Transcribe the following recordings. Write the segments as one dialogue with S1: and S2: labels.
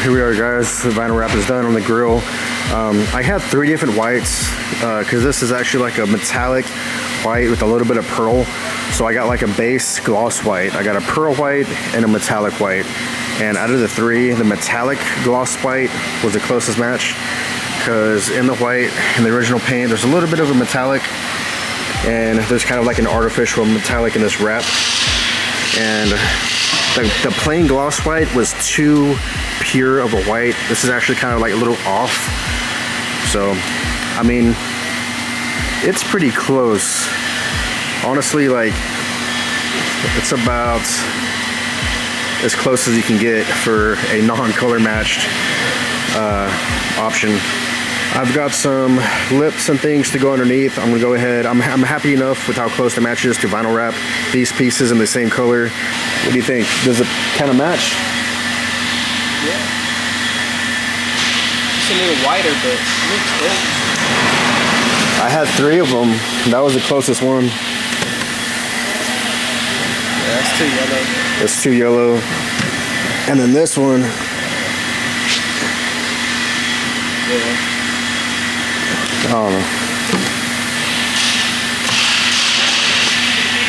S1: here we are, guys. The vinyl wrap is done on the grill. I had 3 different whites because this is actually like a metallic white with a little bit of pearl. So I got like a base gloss white. I got a pearl white and a metallic white. And out of the 3, the metallic gloss white was the closest match because in the white, in the original paint, there's a little bit of a metallic and there's kind of like an artificial metallic in this wrap. And the plain gloss white was too pure of a white. This is actually kind of like a little off. So, I mean, it's pretty close. Honestly, like, it's about as close as you can get for a non-color matched option. I've got some lips and things to go underneath. I'm gonna go ahead. I'm happy enough with how close the match is to vinyl wrap these pieces in the same color. What do you think? Does it kind of match?
S2: Yeah. It's a little wider, but it looks good.
S1: I had 3 of them. That was the closest one.
S2: Yeah, that's too yellow.
S1: That's too yellow. And then this one.
S2: Yeah.
S1: I don't know.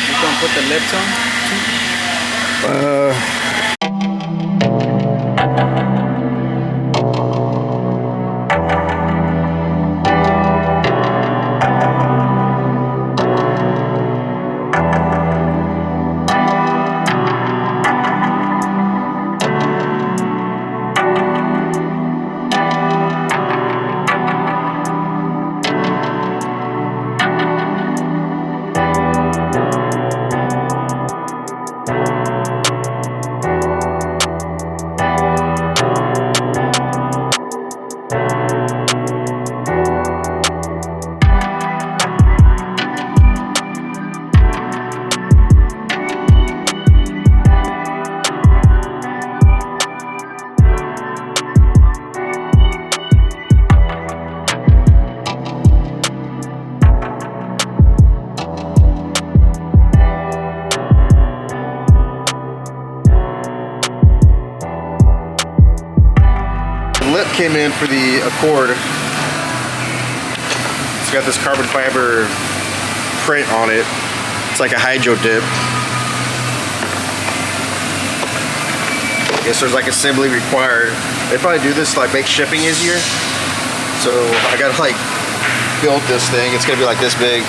S2: You gonna put the lips on?
S1: Lip came in for the Accord. It's got this carbon fiber print on it. It's like a hydro dip. I guess there's like assembly required. They probably do this to like make shipping easier. So I gotta like build this thing. It's gonna be like this big.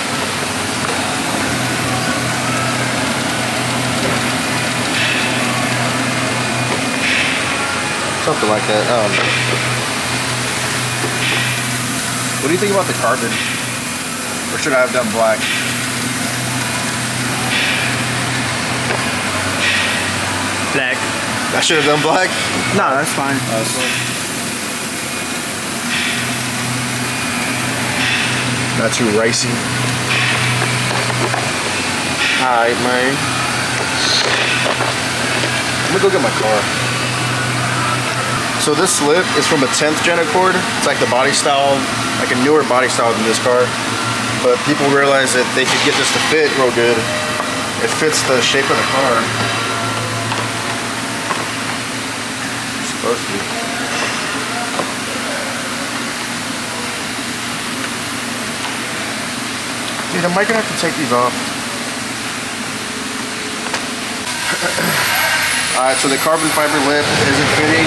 S1: Something like that. I don't know. What do you think about the carbon? Or should I have done black?
S2: Black.
S1: I should have done black?
S2: No, that's fine.
S1: Not too ricey. Alright, man. I'm gonna go get my car. So this slip is from a 10th gen Accord. It's like the body style, like a newer body style than this car. But people realize that they could get this to fit real good. It fits the shape of the car. It's supposed to be. Dude, am I gonna have to take these off? Alright, so the carbon fiber lip isn't fitting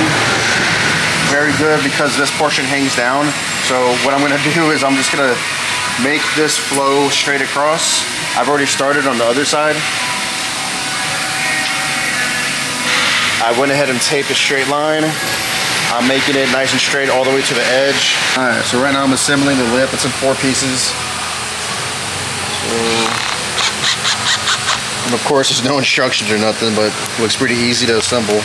S1: very good because this portion hangs down. So what I'm gonna do is I'm just gonna make this flow straight across. I've already started on the other side. I went ahead and taped a straight line. I'm making it nice and straight all the way to the edge. Alright, so right now I'm assembling the lip. It's in 4 pieces. And of course, there's no instructions or nothing, but it looks pretty easy to assemble.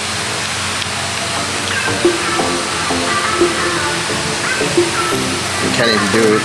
S1: You can't even do it.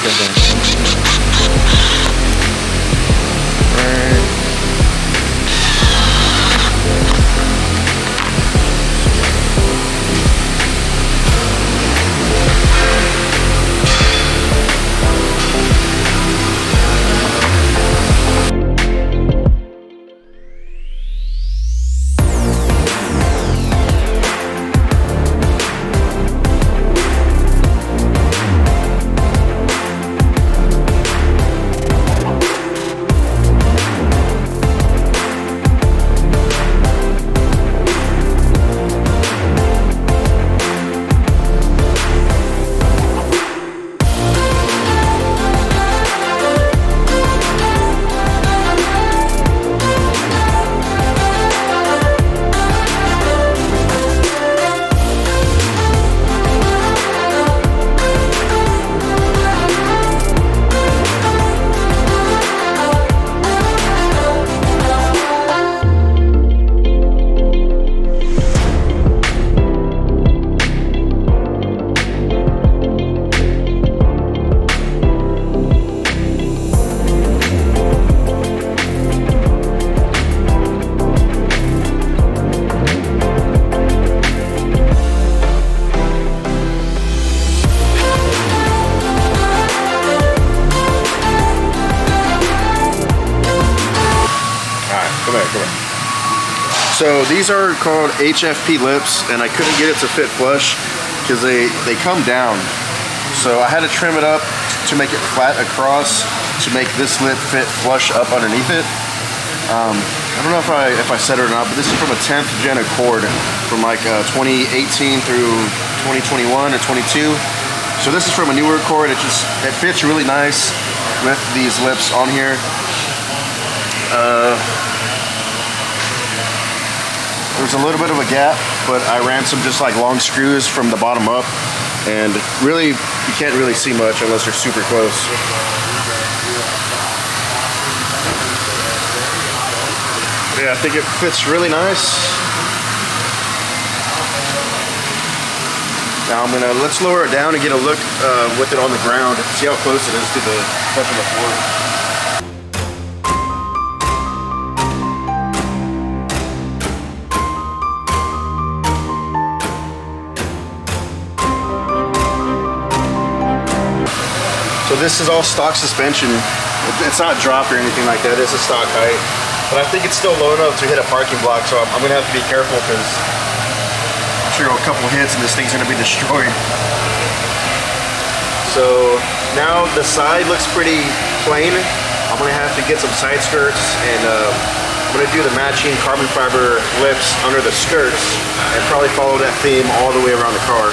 S3: So these are called HFP lips, and I couldn't get it to fit flush because they come down. So I had to trim it up to make it flat across to make this lip fit flush up underneath it. I don't know if I said it or not, but this is from a 10th gen Accord from like 2018 through 2021 or 22. So this is from a newer Accord. It fits really nice with these lips on here. There's a little bit of a gap, but I ran some just like long screws from the bottom up, and really you can't really see much unless you're super close. Yeah, I think it fits really nice. Now let's lower it down and get a look with it on the ground, see how close it is to the touching the floor. So this is all stock suspension. It's not dropped or anything like that. It's a stock height. But I think it's still low enough to hit a parking block, so I'm gonna have to be careful because I'm sure a couple hits and this thing's gonna be destroyed. So now the side looks pretty plain. I'm gonna have to get some side skirts, and I'm gonna do the matching carbon fiber lips under the skirts and probably follow that theme all the way around the car.